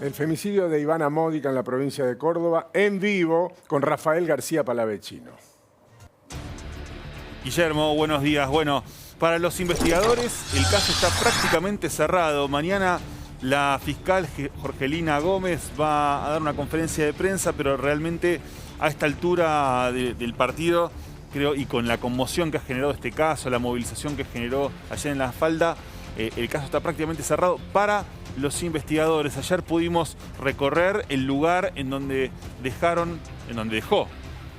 El femicidio de Ivana Módica en la provincia de Córdoba, en vivo, con Rafael García Palavecino. Guillermo, buenos días. Bueno, para los investigadores el caso está prácticamente cerrado. Mañana la fiscal Jorgelina Gómez va a dar una conferencia de prensa, pero realmente a esta altura del partido, creo, y con la conmoción que ha generado este caso, la movilización que generó ayer en La Falda, el caso está prácticamente cerrado para los investigadores. Ayer pudimos recorrer el lugar en donde dejó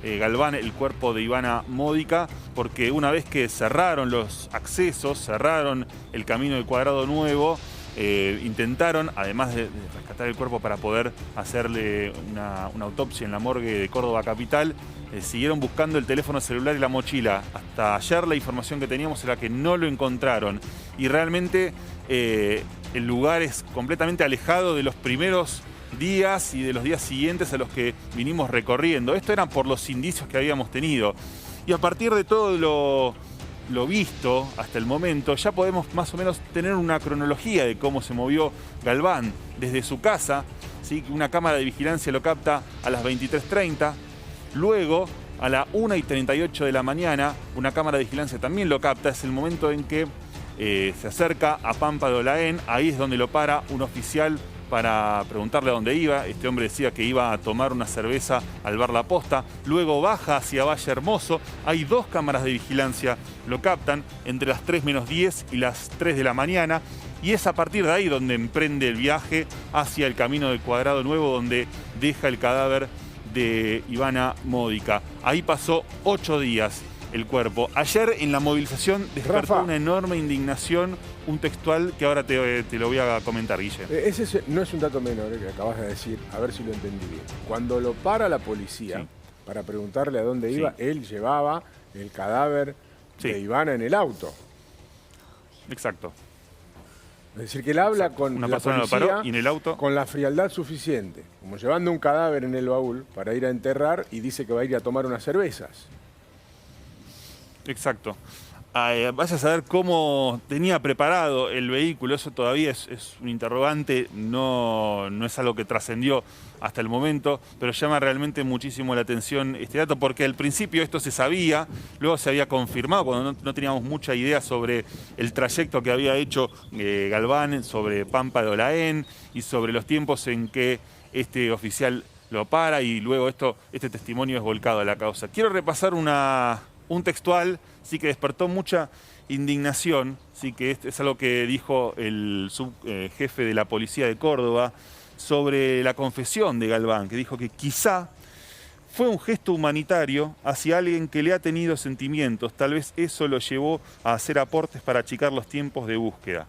Galván el cuerpo de Ivana Módica, porque una vez que cerraron los accesos, cerraron el camino del Cuadrado Nuevo, intentaron, además de rescatar el cuerpo para poder hacerle una autopsia en la morgue de Córdoba capital, siguieron buscando el teléfono celular y la mochila. Hasta ayer la información que teníamos era que no lo encontraron. Y realmente el lugar es completamente alejado de los primeros días y de los días siguientes a los que vinimos recorriendo. Esto era por los indicios que habíamos tenido. Y a partir de todo lo visto hasta el momento, ya podemos más o menos tener una cronología de cómo se movió Galván desde su casa. ¿Sí? Una cámara de vigilancia lo capta a las 23:30. Luego, a las 1:38 de la mañana, una cámara de vigilancia también lo capta. Es el momento en que se acerca a Pampa de Olaén. Ahí es donde lo para un oficial para preguntarle a dónde iba. Este hombre decía que iba a tomar una cerveza al bar La Posta. Luego baja hacia Valle Hermoso. Hay dos cámaras de vigilancia, lo captan entre las 3 menos 10 y las 3 de la mañana. Y es a partir de ahí donde emprende el viaje hacia el camino del Cuadrado Nuevo, donde deja el cadáver de Ivana Módica. Ahí pasó 8 días el cuerpo. Ayer en la movilización despertó Rafa, una enorme indignación, un textual que ahora te lo voy a comentar, Guille. Ese no es un dato menor que acabas de decir, a ver si lo entendí bien. Cuando lo para la policía, Sí, para preguntarle a dónde iba, sí, él llevaba el cadáver sí, de Ivana en el auto. exacto. Es decir, que él habla con Una la persona lo policía paró y en el auto. con la frialdad suficiente, como llevando un cadáver en el baúl para ir a enterrar, y dice que va a ir a tomar unas cervezas. Exacto. Vaya a saber cómo tenía preparado el vehículo, eso todavía es un interrogante, no es algo que trascendió hasta el momento, pero llama realmente muchísimo la atención este dato, porque al principio esto se sabía, luego se había confirmado cuando no teníamos mucha idea sobre el trayecto que había hecho Galván, sobre Pampa de Olaén y sobre los tiempos en que este oficial lo para, y luego este testimonio es volcado a la causa. Quiero repasar un textual, sí, que despertó mucha indignación, sí, que es algo que dijo el subjefe de la policía de Córdoba sobre la confesión de Galván, que dijo que quizá fue un gesto humanitario hacia alguien que le ha tenido sentimientos. Tal vez eso lo llevó a hacer aportes para achicar los tiempos de búsqueda.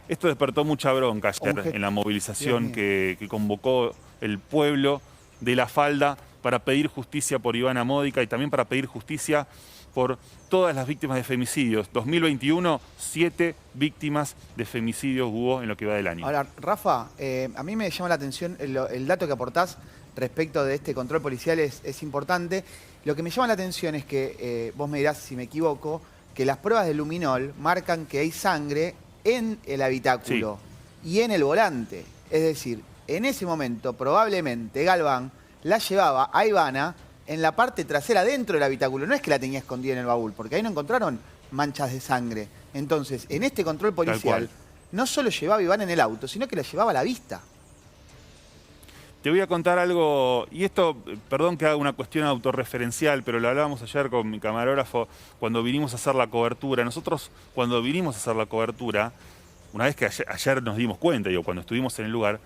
Esto despertó mucha bronca ayer en la movilización que convocó el pueblo de La Falda para pedir justicia por Ivana Módica y también para pedir justicia por todas las víctimas de femicidios. 2021, 7 víctimas de femicidios hubo en lo que va del año. Ahora, Rafa, a mí me llama la atención el dato que aportás respecto de este control policial es importante. Lo que me llama la atención es que, vos me dirás si me equivoco, que las pruebas de luminol marcan que hay sangre en el habitáculo y en el volante. Es decir, en ese momento probablemente Galván la llevaba a Ivana en la parte trasera dentro del habitáculo. No es que la tenía escondida en el baúl, porque ahí no encontraron manchas de sangre. Entonces, en este control policial, no solo llevaba a Ivana en el auto, sino que la llevaba a la vista. Te voy a contar algo, y esto, perdón que haga una cuestión autorreferencial, pero lo hablábamos ayer con mi camarógrafo cuando vinimos a hacer la cobertura. Nosotros, cuando vinimos a hacer la cobertura, una vez que ayer nos dimos cuenta, cuando estuvimos en el lugar,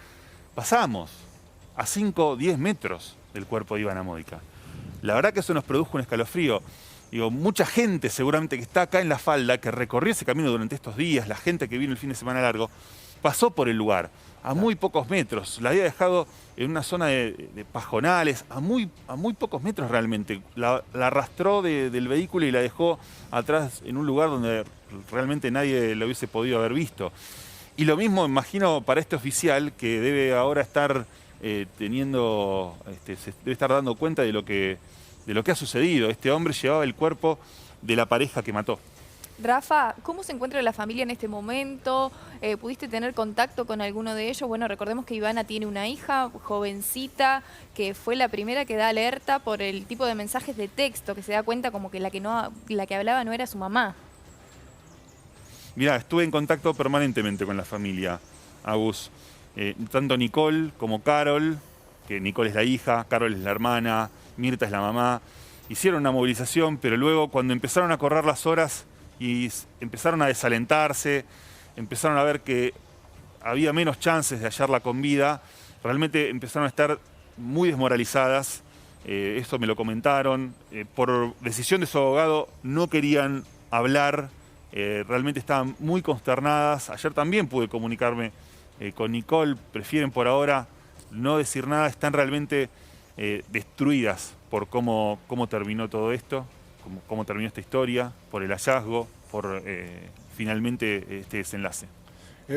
pasamos a 5 o 10 metros del cuerpo de Ivana Módica. La verdad que eso nos produjo un escalofrío. Mucha gente seguramente que está acá en La Falda, que recorrió ese camino durante estos días, la gente que vino el fin de semana largo, pasó por el lugar, a muy pocos metros. La había dejado en una zona de pajonales, a muy pocos metros realmente. La arrastró del vehículo y la dejó atrás en un lugar donde realmente nadie lo hubiese podido haber visto. Y lo mismo imagino para este oficial que debe ahora estar se debe estar dando cuenta de lo que ha sucedido. Este hombre llevaba el cuerpo de la pareja que mató. Rafa, ¿cómo se encuentra la familia en este momento? ¿Pudiste tener contacto con alguno de ellos? Bueno, recordemos que Ivana tiene una hija jovencita que fue la primera que da alerta por el tipo de mensajes de texto, que se da cuenta como que la que hablaba no era su mamá. Mirá, estuve en contacto permanentemente con la familia, Agus. Tanto Nicole como Carol, que Nicole es la hija, Carol es la hermana, Mirta es la mamá, hicieron una movilización, pero luego cuando empezaron a correr las horas y empezaron a desalentarse, empezaron a ver que había menos chances de hallarla con vida, realmente empezaron a estar muy desmoralizadas. Esto me lo comentaron. Por decisión de su abogado no querían hablar, realmente estaban muy consternadas. Ayer también pude comunicarme con Nicole, prefieren por ahora no decir nada, están realmente destruidas por cómo terminó todo esto, cómo terminó esta historia, por el hallazgo, por finalmente este desenlace.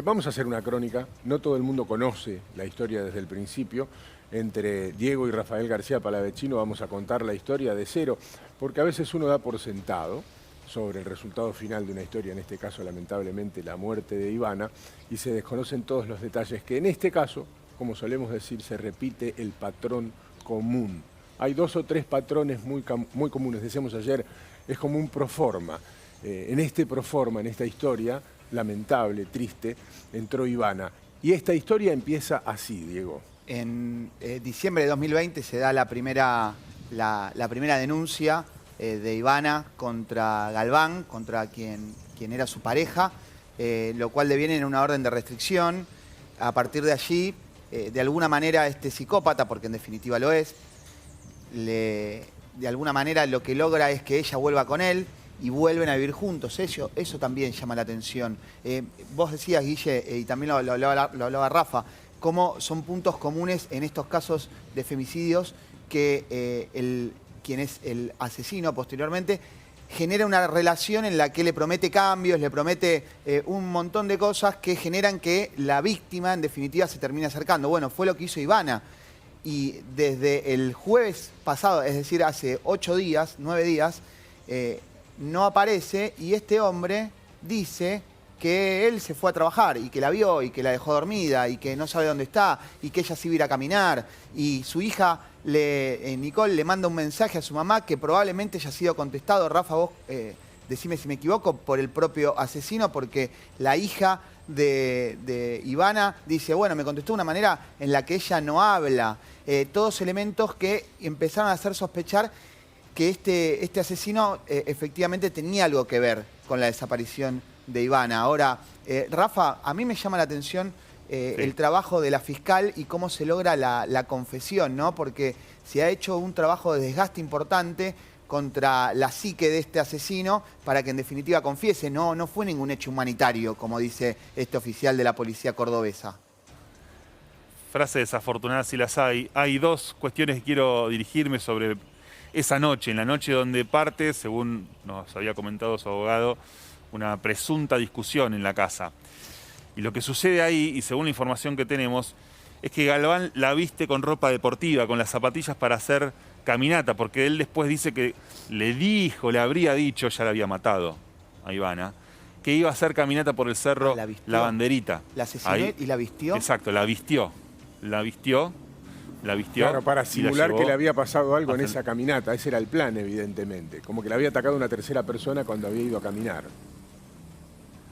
Vamos a hacer una crónica. No todo el mundo conoce la historia desde el principio. Entre Diego y Rafael García Palavecino vamos a contar la historia de cero, porque a veces uno da por sentado sobre el resultado final de una historia, en este caso lamentablemente la muerte de Ivana, y se desconocen todos los detalles, que en este caso, como solemos decir, se repite el patrón común. Hay 2 o 3 patrones muy comunes, decíamos ayer, es como un proforma. En este proforma, en esta historia, lamentable, triste, entró Ivana. Y esta historia empieza así, Diego. En diciembre de 2020 se da la primera denuncia de Ivana contra Galván, contra quien era su pareja, lo cual deviene en una orden de restricción. A partir de allí, de alguna manera, este psicópata, porque en definitiva lo es, de alguna manera lo que logra es que ella vuelva con él y vuelven a vivir juntos. Eso también llama la atención. Vos decías, Guille, y también lo hablaba Rafa, cómo son puntos comunes en estos casos de femicidios que quien es el asesino posteriormente genera una relación en la que le promete cambios, le promete un montón de cosas que generan que la víctima en definitiva se termine acercando. Bueno, fue lo que hizo Ivana. Y desde el jueves pasado, es decir, hace 8 días, 9 días, no aparece y este hombre dice que él se fue a trabajar y que la vio y que la dejó dormida y que no sabe dónde está y que ella sí iba a ir a caminar. Y su hija, Nicole, le manda un mensaje a su mamá que probablemente haya sido contestado, Rafa, vos decime si me equivoco, por el propio asesino, porque la hija de Ivana dice, bueno, me contestó de una manera en la que ella no habla. Todos elementos que empezaron a hacer sospechar que este asesino efectivamente tenía algo que ver con la desaparición de Ivana. Ahora, Rafa, a mí me llama la atención Sí. el trabajo de la fiscal y cómo se logra la confesión, ¿no? Porque se ha hecho un trabajo de desgaste importante contra la psique de este asesino para que en definitiva confiese. No fue ningún hecho humanitario, como dice este oficial de la policía cordobesa. Frase desafortunada si las hay. Hay 2 cuestiones que quiero dirigirme sobre esa noche, en la noche donde parte, según nos había comentado su abogado, una presunta discusión en la casa. Y lo que sucede ahí, y según la información que tenemos, es que Galván la viste con ropa deportiva, con las zapatillas para hacer caminata, porque él después dice que le habría dicho, ya la había matado a Ivana, que iba a hacer caminata por el cerro La Banderita. ¿La asesinó y la vistió? Exacto, la vistió. Claro, para simular que le había pasado algo en hasta esa caminata. Ese era el plan, evidentemente. Como que le había atacado una tercera persona cuando había ido a caminar.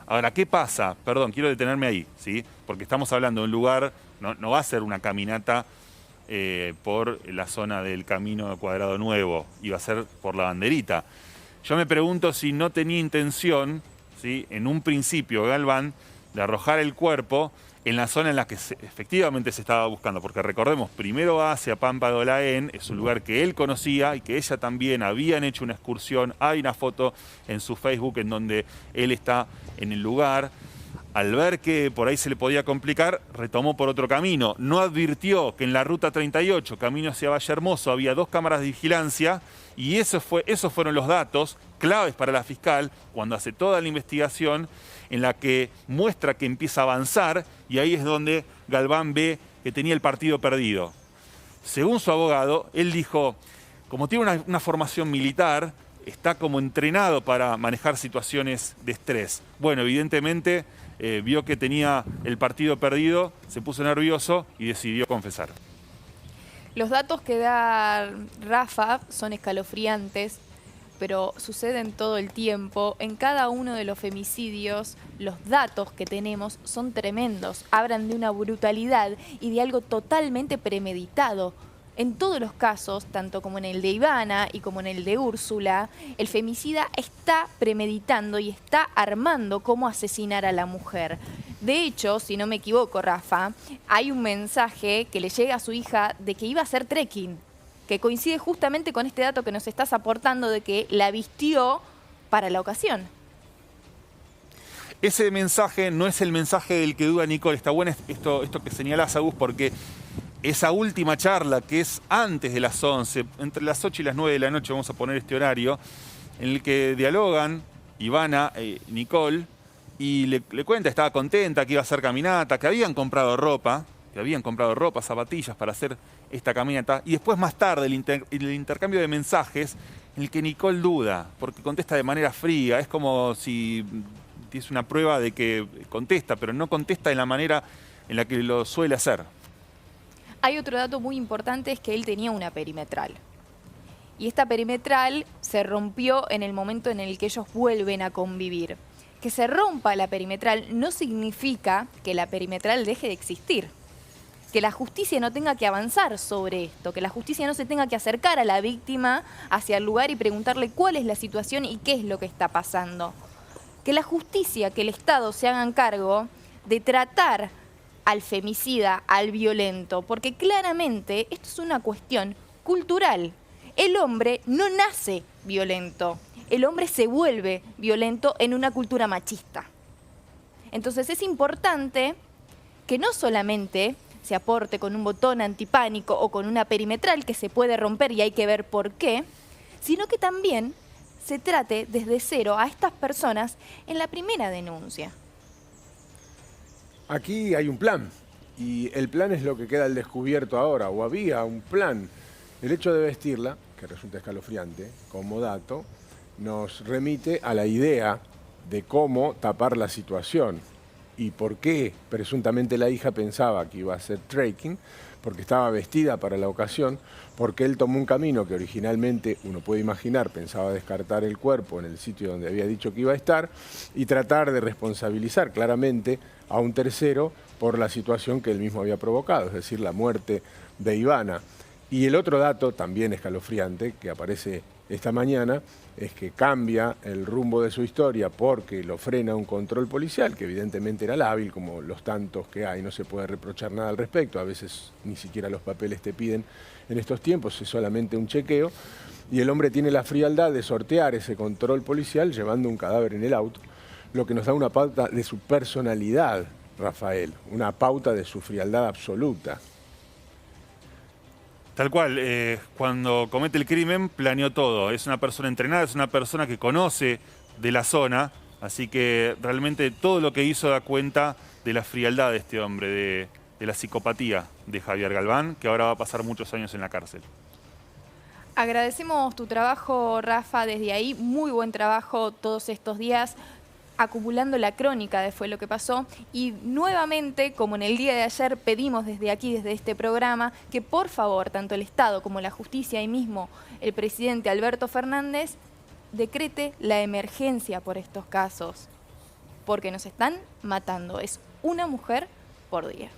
Ahora, ¿qué pasa? Perdón, quiero detenerme ahí, ¿sí? Porque estamos hablando de un lugar, no va a ser una caminata por la zona del Camino Cuadrado Nuevo, iba a ser por La Banderita. Yo me pregunto si no tenía intención, ¿sí?, en un principio Galván, de arrojar el cuerpo en la zona en la que efectivamente se estaba buscando, porque recordemos, primero va hacia Pampa de Olaén, es un lugar que él conocía y que ella también habían hecho una excursión. Hay una foto en su Facebook en donde él está en el lugar. Al ver que por ahí se le podía complicar, retomó por otro camino. No advirtió que en la ruta 38, camino hacia Valle Hermoso, había 2 cámaras de vigilancia y esos fueron los datos claves para la fiscal cuando hace toda la investigación, en la que muestra que empieza a avanzar y ahí es donde Galván ve que tenía el partido perdido. Según su abogado, él dijo, como tiene una formación militar, está como entrenado para manejar situaciones de estrés. Bueno, evidentemente vio que tenía el partido perdido, se puso nervioso y decidió confesar. Los datos que da Rafa son escalofriantes, pero suceden todo el tiempo. En cada uno de los femicidios, los datos que tenemos son tremendos. Hablan de una brutalidad y de algo totalmente premeditado. En todos los casos, tanto como en el de Ivana y como en el de Úrsula, el femicida está premeditando y está armando cómo asesinar a la mujer. De hecho, si no me equivoco, Rafa, hay un mensaje que le llega a su hija de que iba a hacer trekking, que coincide justamente con este dato que nos estás aportando de que la vistió para la ocasión. Ese mensaje no es el mensaje del que duda Nicole. Está bueno esto que señalás, Agus, porque esa última charla, que es antes de las 11, entre las 8 y las 9 de la noche, vamos a poner este horario, en el que dialogan Ivana, Nicole, y le cuenta, estaba contenta, que iba a hacer caminata, que habían comprado ropa, zapatillas para hacer esta caminata. Y después, más tarde, el intercambio de mensajes, en el que Nicole duda, porque contesta de manera fría. Es como si es una prueba de que contesta, pero no contesta de la manera en la que lo suele hacer. Hay otro dato muy importante, es que él tenía una perimetral. Y esta perimetral se rompió en el momento en el que ellos vuelven a convivir. Que se rompa la perimetral no significa que la perimetral deje de existir. Que la justicia no tenga que avanzar sobre esto, que la justicia no se tenga que acercar a la víctima hacia el lugar y preguntarle cuál es la situación y qué es lo que está pasando. Que la justicia, que el Estado se hagan cargo de tratar al femicida, al violento, porque claramente esto es una cuestión cultural. El hombre no nace violento, el hombre se vuelve violento en una cultura machista. Entonces es importante que no solamente se aporte con un botón antipánico o con una perimetral que se puede romper y hay que ver por qué, sino que también se trate desde cero a estas personas en la primera denuncia. Aquí hay un plan, y el plan es lo que queda al descubierto ahora, o había un plan. El hecho de vestirla, que resulta escalofriante, como dato, nos remite a la idea de cómo tapar la situación y por qué presuntamente la hija pensaba que iba a hacer trekking, porque estaba vestida para la ocasión, porque él tomó un camino que originalmente, uno puede imaginar, pensaba descartar el cuerpo en el sitio donde había dicho que iba a estar y tratar de responsabilizar claramente a un tercero por la situación que él mismo había provocado, es decir, la muerte de Ivana. Y el otro dato, también escalofriante, que aparece esta mañana, es que cambia el rumbo de su historia porque lo frena un control policial, que evidentemente era lábil, como los tantos que hay, no se puede reprochar nada al respecto, a veces ni siquiera los papeles te piden en estos tiempos, es solamente un chequeo, y el hombre tiene la frialdad de sortear ese control policial llevando un cadáver en el auto, lo que nos da una pauta de su personalidad, Rafael, una pauta de su frialdad absoluta. Tal cual, cuando comete el crimen planeó todo. Es una persona entrenada, es una persona que conoce de la zona, así que realmente todo lo que hizo da cuenta de la frialdad de este hombre, de la psicopatía de Javier Galván, que ahora va a pasar muchos años en la cárcel. Agradecemos tu trabajo, Rafa, desde ahí. Muy buen trabajo todos estos días, acumulando la crónica de fue lo que pasó. Y nuevamente, como en el día de ayer, pedimos desde aquí, desde este programa, que por favor, tanto el Estado como la justicia y mismo el presidente Alberto Fernández decrete la emergencia por estos casos, porque nos están matando. Es una mujer por día.